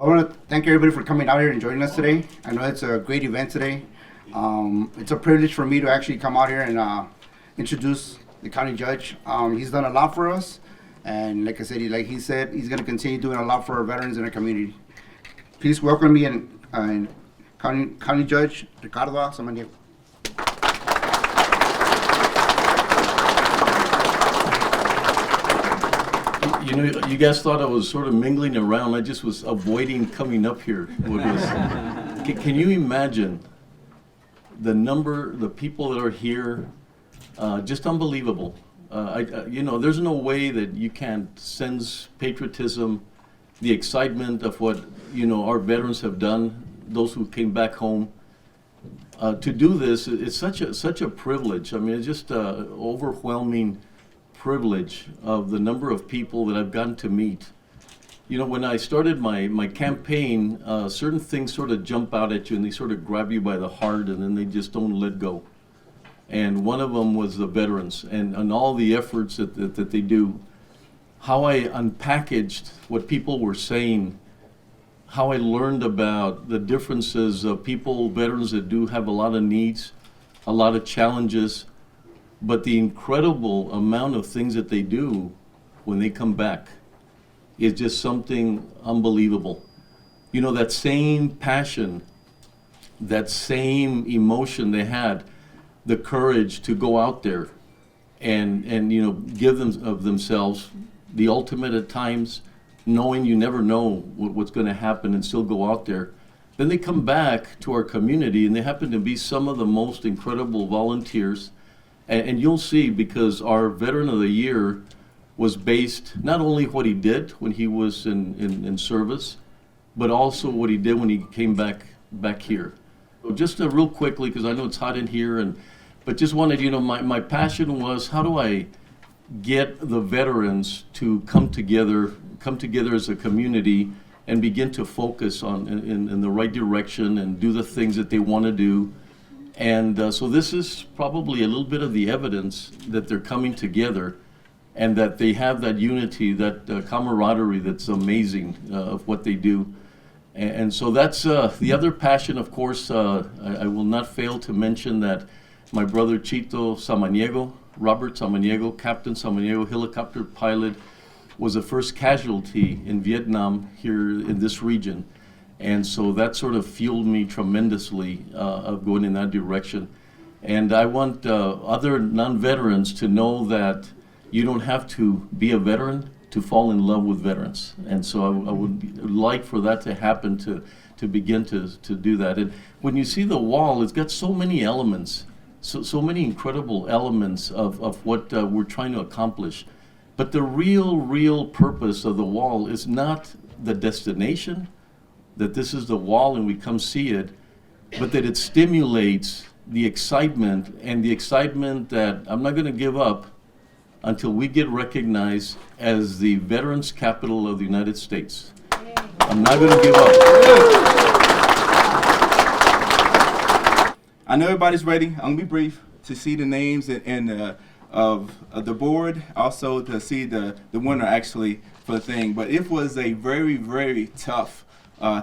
I want to thank everybody for coming out here and joining us today. I know it's a great event today. It's a privilege for me to actually come out here and introduce the county judge. He's done a lot for us, and like I said, he's going to continue doing a lot for our veterans in our community. Please welcome me and County Judge Ricardo Samaniego. You know, you guys thought I was sort of mingling around. I just was avoiding coming up here. Can you imagine the people that are here? Just unbelievable. You know, there's no way that you can sense patriotism, the excitement of what, you know, our veterans have done, those who came back home. To do this, it's such a privilege. I mean, it's just overwhelming privilege of the number of people that I've gotten to meet. You know, when I started my campaign, certain things sort of jump out at you and they sort of grab you by the heart and then they just don't let go. And one of them was the veterans and all the efforts that they do. How I unpackaged what people were saying, how I learned about the differences of people, veterans that do have a lot of needs, a lot of challenges, but the incredible amount of things that they do when they come back is just something unbelievable. You know, that same passion, that same emotion they had, the courage to go out there and you know, give them of themselves, the ultimate at times, knowing you never know what's going to happen and still go out there. Then they come back to our community and they happen to be some of the most incredible volunteers. And you'll see, because our Veteran of the Year was based not only what he did when he was in service, but also what he did when he came back here. So just real quickly, because I know it's hot in here, but just wanted, you know, my passion was, how do I get the veterans to come together as a community and begin to focus on in the right direction and do the things that they want to do. And so this is probably a little bit of the evidence that they're coming together and that they have that unity, that camaraderie that's amazing of what they do. And so that's the other passion, of course. I will not fail to mention that my brother Chito Samaniego, Robert Samaniego, Captain Samaniego, helicopter pilot, was the first casualty in Vietnam here in this region. And so that sort of fueled me tremendously of going in that direction. And I want other non-veterans to know that you don't have to be a veteran to fall in love with veterans. And so I would like for that to happen, to begin to do that. And when you see the wall, it's got so many elements, so many incredible elements of what we're trying to accomplish. But the real purpose of the wall is not the destination, that this is the wall and we come see it, but that it stimulates the excitement, and the excitement that I'm not going to give up until we get recognized as the Veterans Capital of the United States. I'm not going to give up. I know everybody's ready. I'm going to be brief to see the names of the board, also to see the winner actually for the thing. But it was a very tough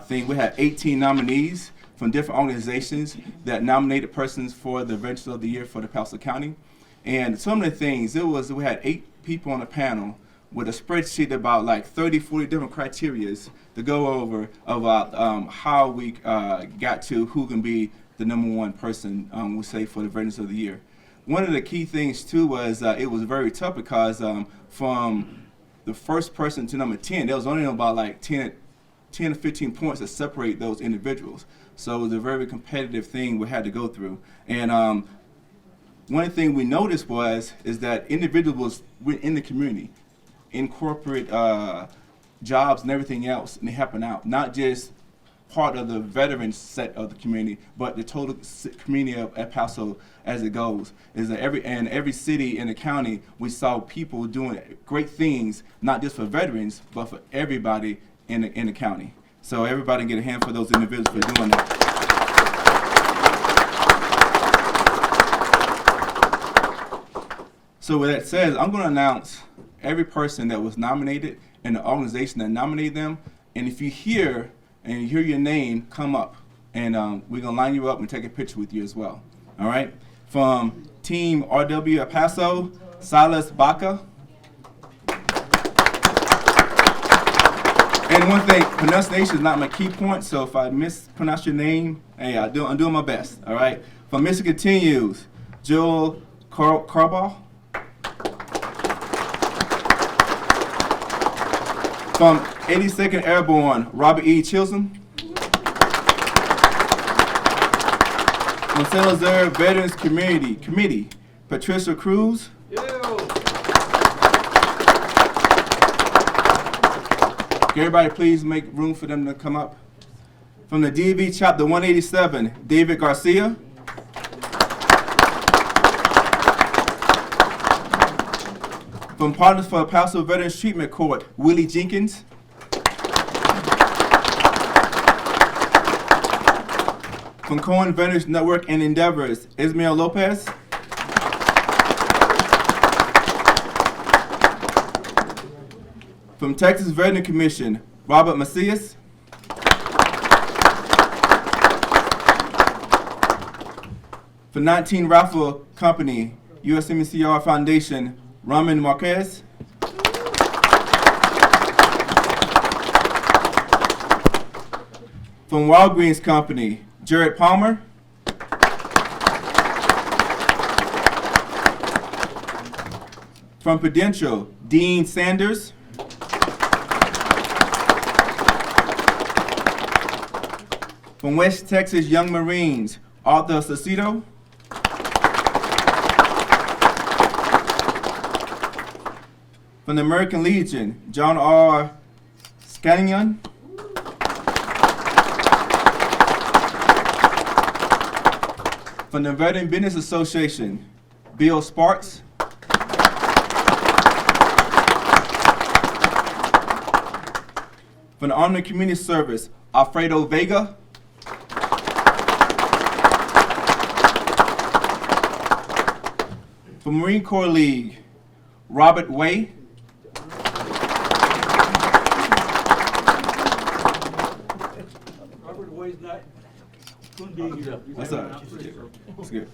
thing. We had 18 nominees from different organizations that nominated persons for the Veterans of the Year for the Paso County. And some of the things, we had 8 people on the panel with a spreadsheet about like 30, 40 different criterias to go over about how we got to who can be the #1 person, we'll say, for the Veterans of the Year. One of the key things too was it was very tough because from the first person to number 10, there was only about like 10 to 15 points that separate those individuals. So it was a very competitive thing we had to go through. And one thing we noticed is that individuals were in the community, in corporate jobs and everything else, and they helping out, not just part of the veteran set of the community, but the total community of El Paso as it goes. Is that every city in the county, we saw people doing great things, not just for veterans, but for everybody in the county. So everybody can get a hand for those individuals for doing that. So with that said, I'm going to announce every person that was nominated and the organization that nominated them. And if you hear and you hear your name, come up. And we're going to line you up and take a picture with you as well. All right? From Team RW at Paso, Silas Baca. And one thing, pronunciation is not my key point, so if I mispronounce your name, hey, I'm doing my best, all right? From Mission Continues, Joel Carball. From 82nd Airborne, Robert E. Chisholm. From San Jose Veterans Committee, Patricia Cruz. Can everybody please make room for them to come up? From the DV Chapter 187, David Garcia. From Partners for Paso Veterans Treatment Court, Willie Jenkins. From Cohen Veterans Network and Endeavors, Ismael Lopez. From Texas Veteran Commission, Robert Macias. From 19 Rifle Company, USMC Foundation, Raman Marquez. From Walgreens Company, Jared Palmer. From Prudential, Deane Sanders. From West Texas Young Marines, Arthur Saucedo. From the American Legion, John R. Scallion. From the Veteran Business Association, Bill Sparks. From the Army Community Service, Alfredo Vega. From Marine Corps League, Robert Way. Robert Way's not going to be here. That's all right. That's good.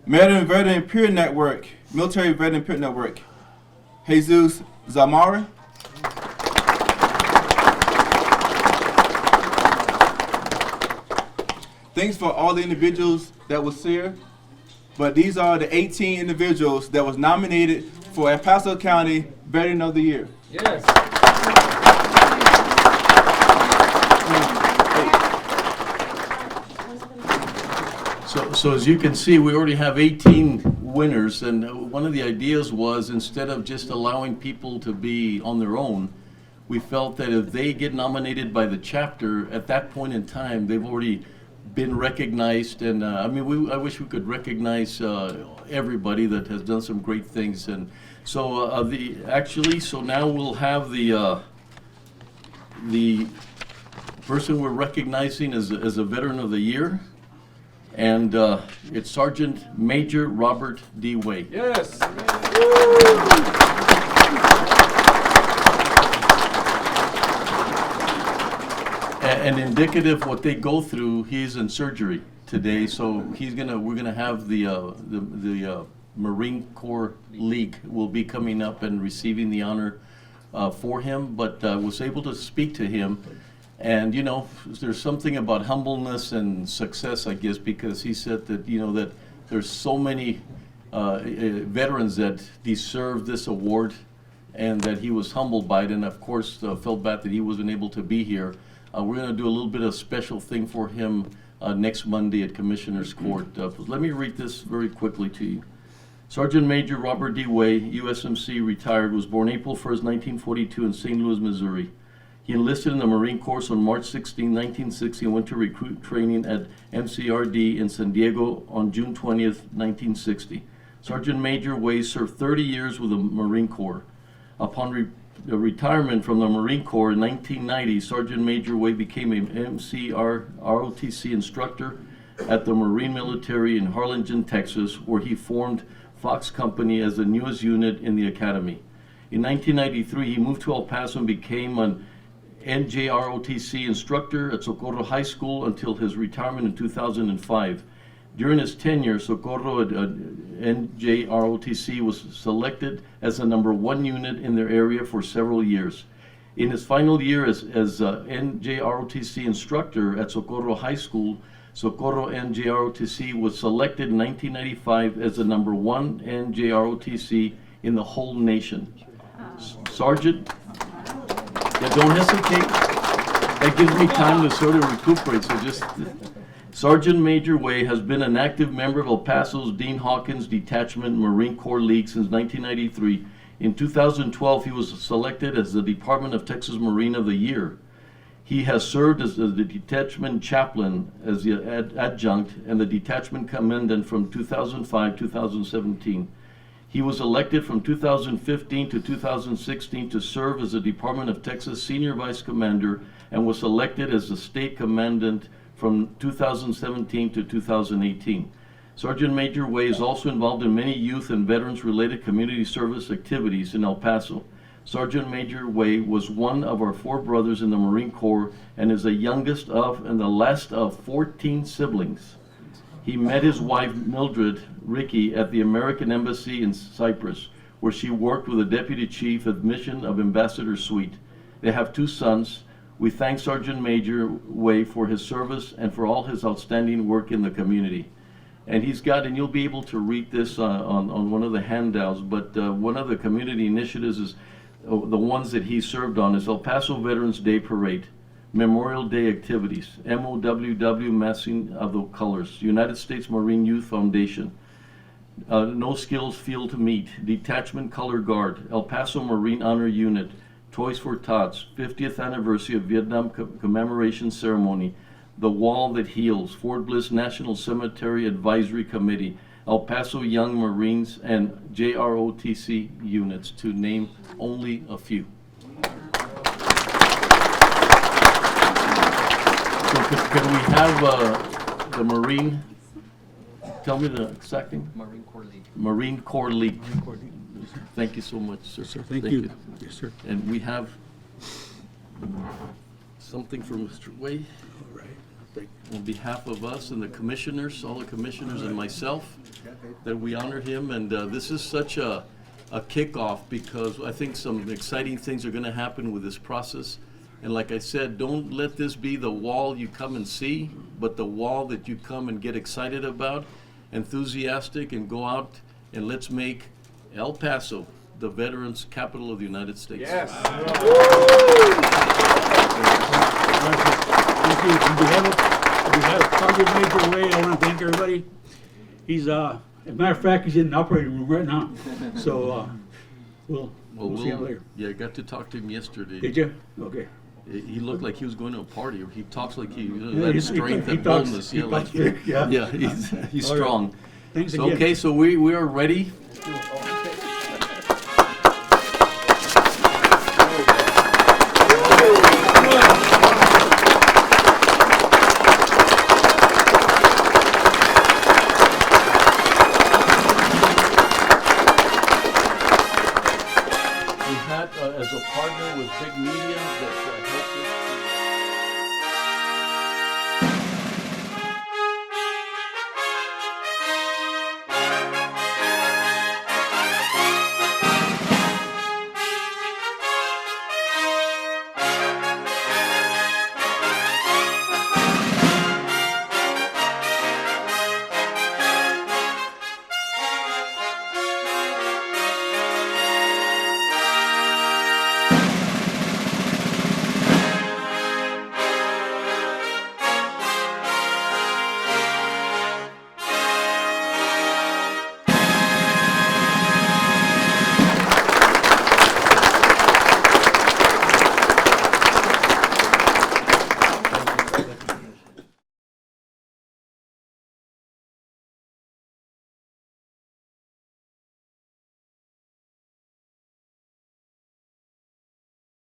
Veteran Peer Network, Military Veteran Peer Network, Jesus Zamora. Thanks for all the individuals that was here, but these are the 18 individuals that was nominated for El Paso County Veteran of the Year. Yes. So as you can see, we already have 18 winners, and one of the ideas was, instead of just allowing people to be on their own, we felt that if they get nominated by the chapter, at that point in time, they've already been recognized. And I mean, I wish we could recognize everybody that has done some great things. And so so now we'll have the person we're recognizing as a Veteran of the Year. And it's Sergeant Major Robert D. Way. Yes. And indicative what they go through, he's in surgery today, so we're gonna have the Marine Corps League will be coming up and receiving the honor for him, but was able to speak to him. And you know, there's something about humbleness and success, I guess, because he said that, you know, that there's so many veterans that deserve this award, and that he was humbled by it, and of course felt bad that he wasn't able to be here. We're going to do a little bit of special thing for him next Monday at Commissioner's Court. Let me read this very quickly to you. Sergeant Major Robert D. Way, USMC, retired, was born April 1st, 1942 in St. Louis, Missouri. He enlisted in the Marine Corps on March 16, 1960, and went to recruit training at MCRD in San Diego on June 20th, 1960. Sergeant Major Way served 30 years with the Marine Corps. Upon retirement from the Marine Corps in 1990, Sergeant Major Way became a MCRDC instructor at the Marine Military in Harlingen, Texas, where he formed Fox Company as the newest unit in the academy. In 1993, he moved to El Paso and became an NJROTC instructor at Socorro High School until his retirement in 2005. During his tenure, Socorro NJROTC was selected as the #1 unit in their area for several years. In his final year as NJROTC instructor at Socorro High School, Socorro NJROTC was selected in 1995 as the #1 NJROTC in the whole nation. Sergeant, yeah, don't hesitate. That gives me time to sort of recuperate, so just... Sergeant Major Way has been an active member of El Paso's Deane Hawkins Detachment Marine Corps League since 1993. In 2012, he was selected as the Department of Texas Marine of the Year. He has served as the Detachment Chaplain, as the Adjutant, and the Detachment Commandant from 2005-2017. He was elected from 2015 to 2016 to serve as the Department of Texas Senior Vice Commander and was elected as the State Commandant from 2017 to 2018. Sergeant Major Way is also involved in many youth and veterans-related community service activities in El Paso. Sergeant Major Way was one of our 4 brothers in the Marine Corps and is the youngest of and the last of 14 siblings. He met his wife, Mildred Ricky, at the American Embassy in Cyprus, where she worked with the Deputy Chief of Mission of Ambassador Suite. They have 2 sons. We thank Sergeant Major Way for his service and for all his outstanding work in the community. And he's got, and you'll be able to read this on one of the handouts, but one of the community initiatives is the ones that he served on is El Paso Veterans Day Parade, Memorial Day activities, MOWW Massing of the Colors, United States Marine Youth Foundation, No Skills Field to Meet, Detachment Color Guard, El Paso Marine Honor Unit, Toys for Tots, 50th Anniversary of Vietnam Commemoration Ceremony, The Wall That Heals, Fort Bliss National Cemetery Advisory Committee, El Paso Young Marines, and JROTC units, to name only a few. So can we have the Marine, tell me the exact thing? Marine Corps League. Marine Corps League. Thank you so much, sir. Sir, thank you. Yes, sir. And we have something from Mr. Way. All right. On behalf of us and the commissioners, all the commissioners and myself, that we honor him. And this is such a kickoff because I think some exciting things are going to happen with this process. And like I said, don't let this be the wall you come and see, but the wall that you come and get excited about, enthusiastic, and go out and let's make El Paso the veterans' capital of the United States. Yes. Thank you. On behalf of Sergeant Major Way, I want to thank everybody. He's, as a matter of fact, he's in the operating room right now. So we'll see him later. Yeah, I got to talk to him yesterday. Did you? Okay. He looked like he was going to a party, or he talks like he Yeah, had strength and boldness. Yeah, he's All strong. right. Thanks So, again. okay, so we are ready. We had, as a partner with Big Media, that helped us.